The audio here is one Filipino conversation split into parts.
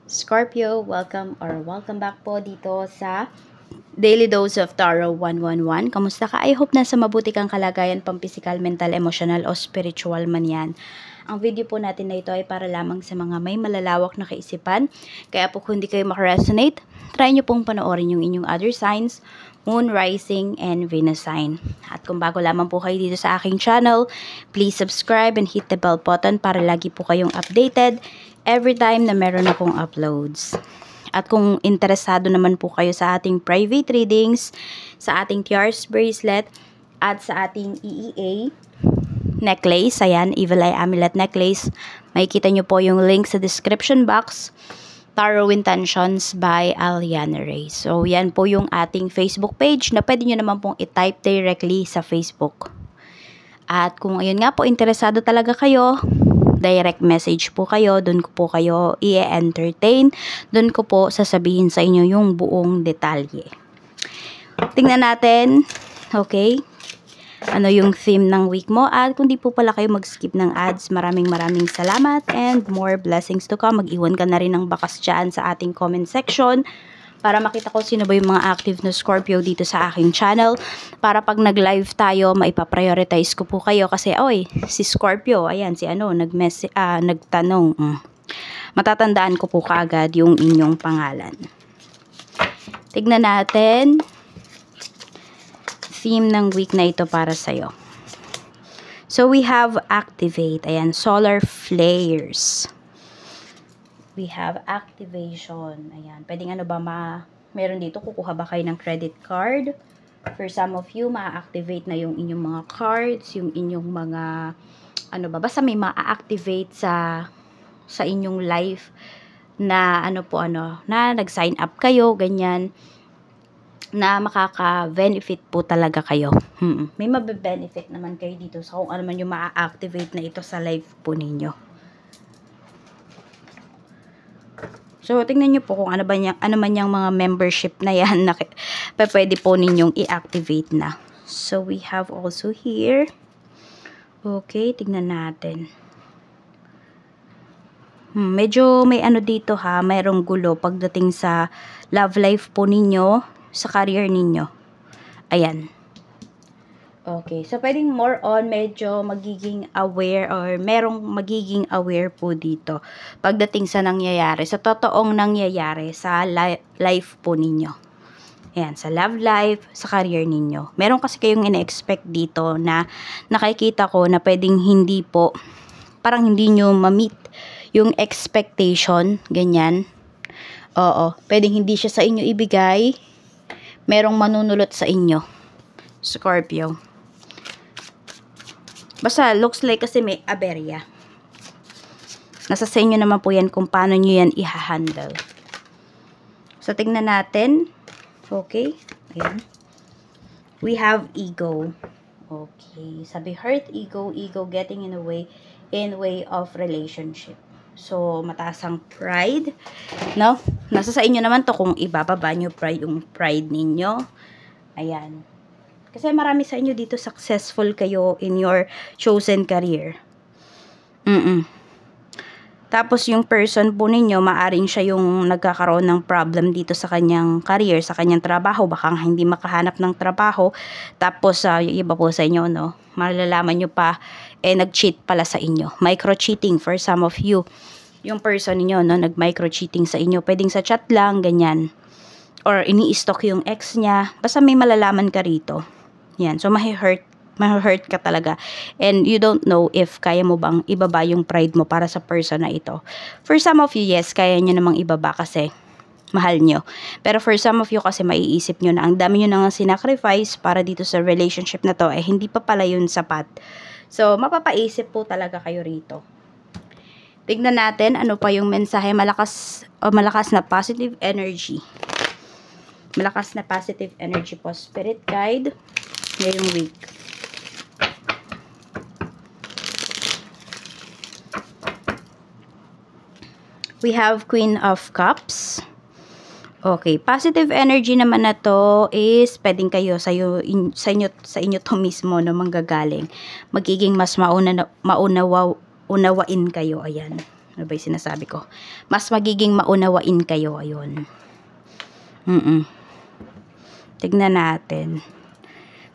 Scorpio, welcome back po dito sa Daily Dose of Tarot 111. Kamusta ka? I hope nasa mabuti kang kalagayan, pampisikal, mental, emotional o spiritual man yan. Ang video po natin na ito ay para lamang sa mga may malalawak na kaisipan. Kaya po kung hindi kayo makaresonate, try nyo pong panoorin yung inyong other signs, Moon, Rising, and Venus sign. At kung bago lamang po kayo dito sa aking channel, please subscribe and hit the bell button para lagi po kayong updated every time na meron akong uploads. At kung interesado naman po kayo sa ating private readings, sa ating TRS bracelet, at sa ating EEA necklace, ayan, Evil Eye Amulet Necklace, makikita nyo po yung link sa description box, Tarot Intentions by Aliana Ray. So, yan po yung ating Facebook page na pwede nyo naman pong i-type directly sa Facebook. At kung ayun nga po, interesado talaga kayo, direct message po kayo, doon ko po kayo i-entertain, doon ko po sasabihin sa inyo yung buong detalye. Tingnan natin, okay, ano yung theme ng week mo, at kung di po pala kayo mag-skip ng ads, maraming salamat and more blessings to come. Mag-iwan ka na rin ng bakas dyan sa ating comment section para makita ko sino ba yung mga active na Scorpio dito sa aking channel, para pag nag-live tayo, maipa-prioritize ko po kayo kasi, oy, si Scorpio, ayan, si ano, nagtanong, matatandaan ko po kaagad yung inyong pangalan. Tignan natin theme ng week na ito para sa'yo. So, we have activate, ayan, solar flares. We have activation. Ayan. Pwedeng ano ba meron dito, kukuha ba kayo ng credit card? For some of you, ma-activate na yung inyong mga cards, yung inyong mga, ano ba, basta may ma-activate sa inyong life na, na nag-sign up kayo, ganyan, na makaka-benefit po talaga kayo. May mabe-benefit naman kayo dito sa kung ano man yung ma-activate na ito sa life po ninyo. So, tingnan nyo po kung ano man yung mga membership na yan na pwede po ninyong i-activate na. So, we have also here. Okay, tingnan natin. Medyo may ano dito ha, mayroong gulo pagdating sa love life po ninyo, sa career ninyo. Ayan. Okay, so pwedeng more on medyo magiging aware or merong magiging aware po dito pagdating sa nangyayari, sa totoong nangyayari sa life po ninyo. Ayan, sa love life, sa career ninyo. Meron kasi kayong ina-expect dito na nakikita ko na pwedeng hindi po, parang hindi nyo ma-meet yung expectation, ganyan. Oo, pwedeng hindi siya sa inyo ibigay, merong manunulot sa inyo, Scorpio. Basta, looks like kasi may aberya. Nasa sa inyo naman po yan kung paano nyo yan i-handle. So, tingnan natin. Okay. Ayan. We have ego. Okay. Sabi, hurt ego getting in way of relationship. So, mataas ang pride. No? Nasa sa inyo naman to kung ibababa nyo yung pride ninyo. Ayan. Kasi marami sa inyo dito successful kayo in your chosen career. Tapos yung person po ninyo, maaring siya yung nagkakaroon ng problem dito sa kanyang career, sa kanyang trabaho. Baka hindi makahanap ng trabaho. Tapos yung iba po sa inyo, no, malalaman nyo pa, nag-cheat pala sa inyo. Micro-cheating for some of you. Yung person ninyo, no, nag-micro-cheating sa inyo. Pwedeng sa chat lang, ganyan. Or ini-stalk yung ex niya. Basta may malalaman ka rito. Yan. So, ma-hurt ka talaga. And you don't know if kaya mo bang ibaba yung pride mo para sa person na ito. For some of you, yes, kaya nyo namang ibaba kasi mahal nyo. Pero for some of you kasi maiisip nyo na ang dami nyo nang sinacrifice para dito sa relationship na to, hindi pa pala yun sapat. So, mapapaisip po talaga kayo rito. Tignan natin ano pa yung mensahe, malakas na positive energy. Malakas na positive energy po, spirit guide ngayong week. We have Queen of Cups. Okay, positive energy naman na to is pwedeng kayo sa inyo to mismo na manggagaling. Magiging mas unawain kayo, ayan. Ano ba yung sinasabi ko? Mas magiging maunawain kayo. Ayun. Tignan natin.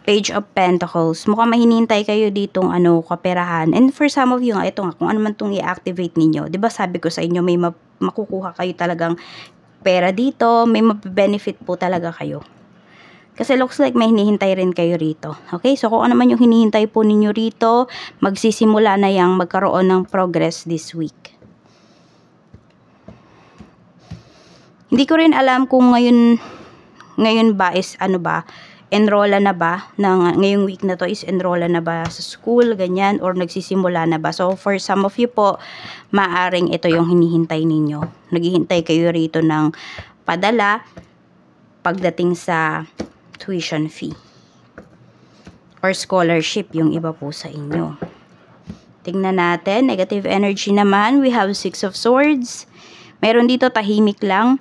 Page of Pentacles. Mukhang mahinintay kayo ditong kaperahan. And for some of you nga, ito nga, kung ano man itong i-activate ninyo. Diba sabi ko sa inyo, may makukuha kayo talagang pera dito. May mabenefit po talaga kayo. Kasi looks like may hinihintay rin kayo rito. Okay? So, kung ano man yung hinihintay po ninyo rito, magsisimula na yung magkaroon ng progress this week. Hindi ko rin alam kung ngayon ba is enrolla na ba, ngayong week na to is enrolla na ba sa school, ganyan, or nagsisimula na ba. So, for some of you po, maaring ito yung hinihintay ninyo. Naghihintay kayo rito ng padala pagdating sa tuition fee. Or scholarship, yung iba po sa inyo. Tingnan natin, negative energy naman, we have 6 of Swords. Meron dito tahimik lang.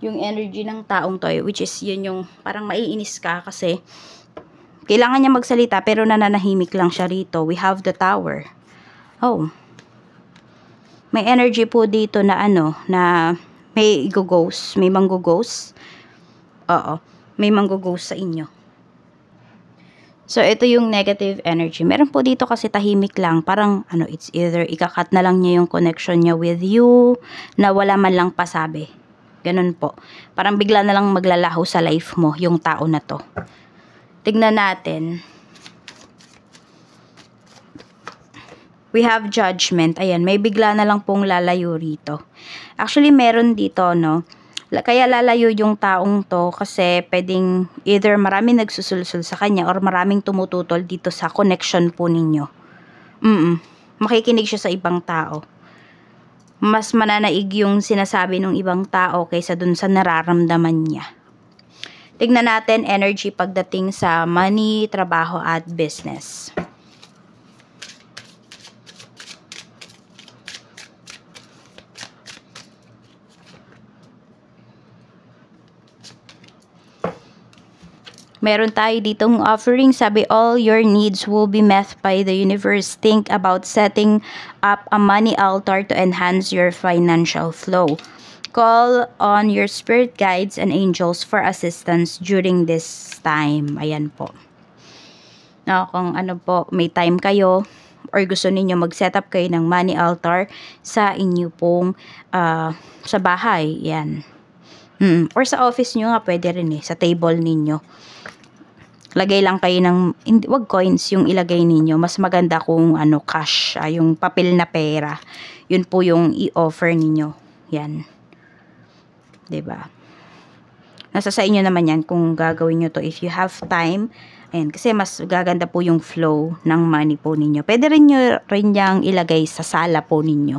Yung energy ng taong to, which is yun yung parang maiinis ka kasi kailangan niya magsalita pero nananahimik lang siya rito. We have the Tower. Oh. May energy po dito na na may go-ghost, may manggughost. Oo, may manggughost sa inyo. So, ito yung negative energy. Meron po dito kasi tahimik lang. Parang, it's either ikakat na lang niya yung connection niya with you na wala man lang pasabi. Ganun po. Parang bigla na lang maglalaho sa life mo, yung tao na to. Tignan natin. We have Judgment. Ayan, may bigla na lang pong lalayo rito. Actually, meron dito, kaya lalayo yung taong to kasi pwedeng either maraming nagsusulsul sa kanya or maraming tumututol dito sa connection po ninyo. Makikinig siya sa ibang tao. Mas mananaig yung sinasabi ng ibang tao kaysa dun sa nararamdaman niya. Tignan natin energy pagdating sa money, trabaho at business. Meron tayo ditong offering. Sabi, all your needs will be met by the universe. Think about setting up a money altar to enhance your financial flow. Call on your spirit guides and angels for assistance during this time. Ayan po. Kung po, may time kayo or gusto ninyo mag-set up kayo ng money altar sa inyo pong sa bahay. Yan. Or sa office nyo nga, pwede rin sa table ninyo. Lagay lang kayo ng, wag coins yung ilagay ninyo. Mas maganda kung cash, yung papel na pera. Yun po yung i-offer ninyo. Yan. 'Di ba? Nasa sa inyo naman yan kung gagawin nyo to if you have time. Ayan, kasi mas gaganda po yung flow ng money po ninyo. Pwede rin nyo rin yang ilagay sa sala po ninyo.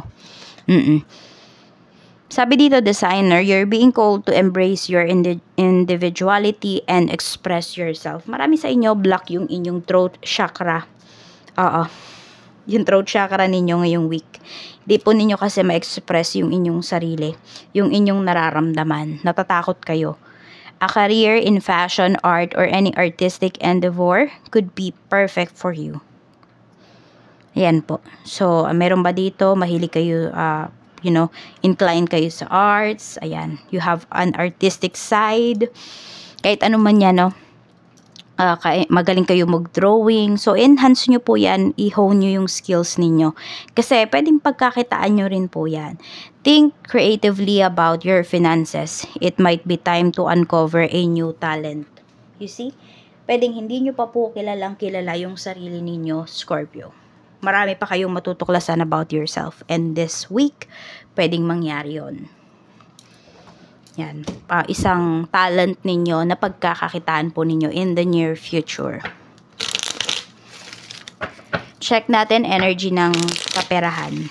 Sabi dito, designer, you're being called to embrace your individuality and express yourself. Marami sa inyo block yung inyong throat chakra. Yung throat chakra ninyo ngayong week. Di po ninyo kasi ma-express yung inyong sarili, yung inyong nararamdaman. Natatakot kayo. A career in fashion, art, or any artistic endeavor could be perfect for you. Ayan po. So, meron ba dito? Mahilig kayo, incline kayo sa arts. Ayan. You have an artistic side. Kahit ano man yan, magaling kayo mag-drawing. So, enhance nyo po yan. I-hone nyo yung skills ninyo. Kasi, pwedeng pagkakitaan nyo rin po yan. Think creatively about your finances. It might be time to uncover a new talent. You see? Pwedeng hindi nyo pa po kilala yung sarili ninyo, Scorpio. Marami pa kayong matutuklasan about yourself. And this week, pwedeng mangyari yun. Yan. Isang talent ninyo na pagkakakitaan po ninyo in the near future. Check natin energy ng kaperahan.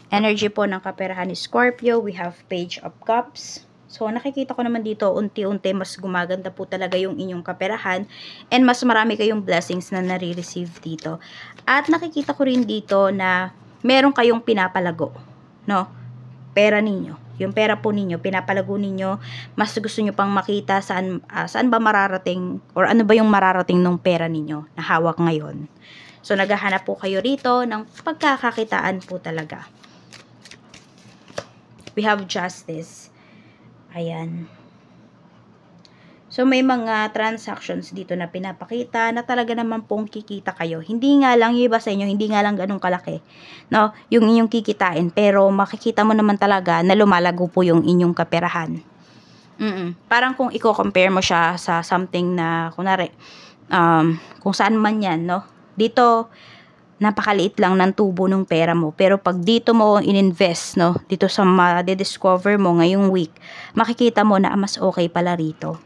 Energy po ng kaperahan ni Scorpio. We have Page of Cups. So, nakikita ko naman dito, unti-unti mas gumaganda po talaga yung inyong kaperahan and mas marami kayong blessings na nare-receive dito. At nakikita ko rin dito na meron kayong pinapalago, pera ninyo. Yung pera po ninyo, pinapalago ninyo, mas gusto nyo pang makita saan ba mararating or ano ba yung mararating ng pera ninyo na hawak ngayon. So, naghahanap po kayo rito ng pagkakakitaan po talaga. We have justice. Ayan. So, may mga transactions dito na pinapakita na talaga naman pong kikita kayo. Hindi nga lang, yung iba sa inyo, hindi nga lang ganun kalaki, no? Yung inyong kikitain. Pero, makikita mo naman talaga na lumalago po yung inyong kaperahan. Parang kung i-compare mo siya sa something na, kunwari, kung saan man yan, no? Dito, napakaliit lang ng tubo ng pera mo. Pero pag dito mo ininvest, no? Dito sa ma-discover mo ngayong week, makikita mo na mas okay pala rito.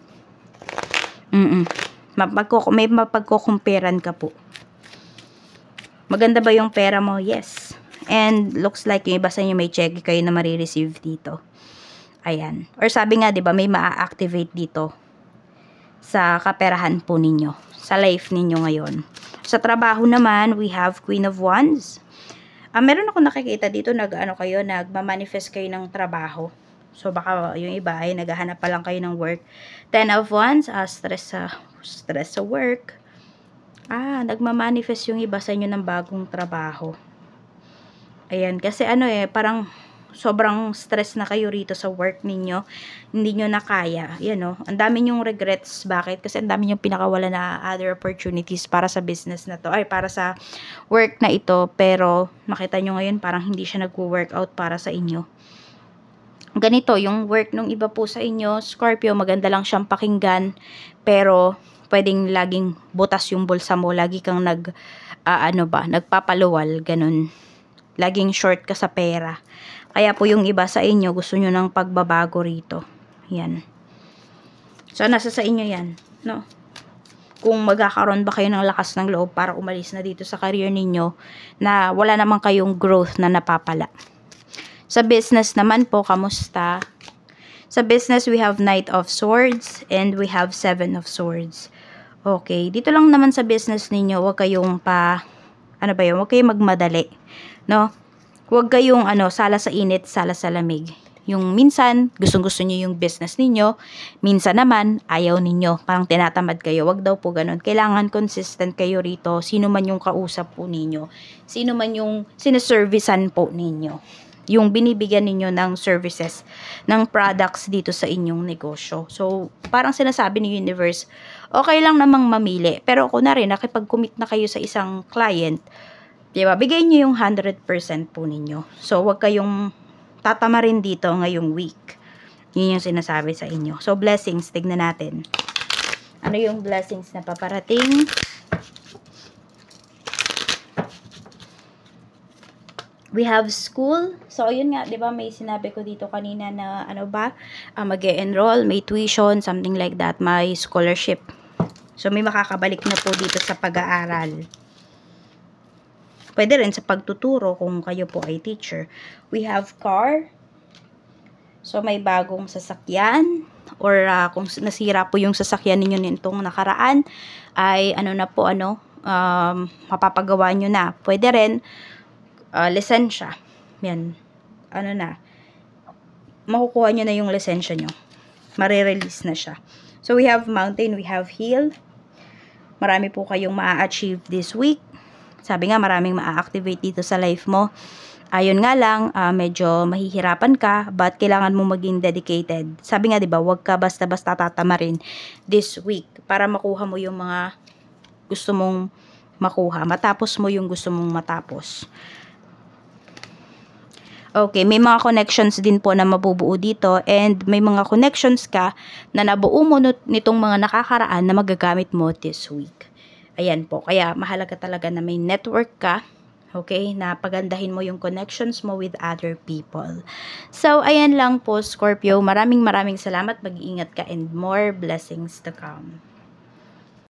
May mapagkukumperan ka po. Maganda ba yung pera mo? Yes. And looks like yung iba sa inyo may check kayo na marireceive dito. Ayan. Or sabi nga, 'di ba, may maa-activate dito sa kaperahan po ninyo, sa life ninyo ngayon. Sa trabaho naman, we have Queen of Wands. Meron ako nakikita dito, nagma-manifest kayo ng trabaho. So, baka yung iba ay naghahanap pa lang kayo ng work. 10 of Wands, stress sa work. Nagma-manifest yung iba sa inyo ng bagong trabaho. Ayan, kasi parang sobrang stress na kayo rito sa work ninyo. Hindi nyo na kaya. Yan, ang dami nyong regrets. Bakit? Kasi ang dami nyong pinakawala na other opportunities para sa business na to. Ay, para sa work na ito. Pero, makita nyo ngayon, parang hindi siya nag-workout para sa inyo. Ganito, yung work nung iba po sa inyo, Scorpio, maganda lang siyang pakinggan, pero pwedeng laging butas yung bulsa mo, lagi kang nagpapaluwal, ganun. Laging short ka sa pera. Kaya po yung iba sa inyo, gusto nyo ng pagbabago rito. Yan. So, nasa sa inyo yan, no? Kung magkakaroon ba kayo ng lakas ng loob para umalis na dito sa career ninyo, na wala naman kayong growth na napapala. Sa business naman po, kamusta? Sa business, we have Knight of Swords and we have 7 of Swords. Okay, dito lang naman sa business ninyo, huwag kayong huwag kayong magmadali, no? Huwag kayong sala sa init, sala sa lamig. Yung minsan, gustong-gusto niyo yung business ninyo, minsan naman, ayaw ninyo, parang tinatamad kayo. Huwag daw po ganun. Kailangan consistent kayo rito, sino man yung kausap po ninyo, sino man yung sineservicean po ninyo, yung binibigyan ninyo ng services, ng products dito sa inyong negosyo. So, parang sinasabi ni universe, okay lang namang mamili. Pero kunwari, nakipag-commit na kayo sa isang client, diba? Bigay nyo yung 100% po ninyo. So, wag kayong tatamarin dito ngayong week. Yun yung sinasabi sa inyo. So, blessings, tignan natin. Ano yung blessings na paparating? We have school. So, yun nga, di ba, may sinabi ko dito kanina na, mag-e-enroll, may tuition, something like that, may scholarship. So, may makakabalik na po dito sa pag-aaral. Pwede rin sa pagtuturo kung kayo po ay teacher. We have car. So, may bagong sasakyan. Or, kung nasira po yung sasakyan ninyo nitong nakaraan, ay, mapapagawa nyo na. Pwede rin, lisensya. Yan. Makukuha nyo na yung lisensya nyo. Marirelease na siya. So, we have mountain, we have hill. Marami po kayong ma-achieve this week. Sabi nga, maraming ma-activate dito sa life mo. Ayun nga lang, medyo mahihirapan ka, but kailangan mo maging dedicated. Sabi nga, diba, huwag ka basta-basta tatamarin this week para makuha mo yung mga gusto mong makuha. Matapos mo yung gusto mong matapos. Okay, may mga connections din po na mabubuo dito and may mga connections ka na nabuo mo nitong mga nakakaraan na magagamit mo this week. Ayan po, kaya mahalaga talaga na may network ka, okay, na pagandahin mo yung connections mo with other people. So, ayan lang po, Scorpio. Maraming salamat. Mag-iingat ka and more blessings to come.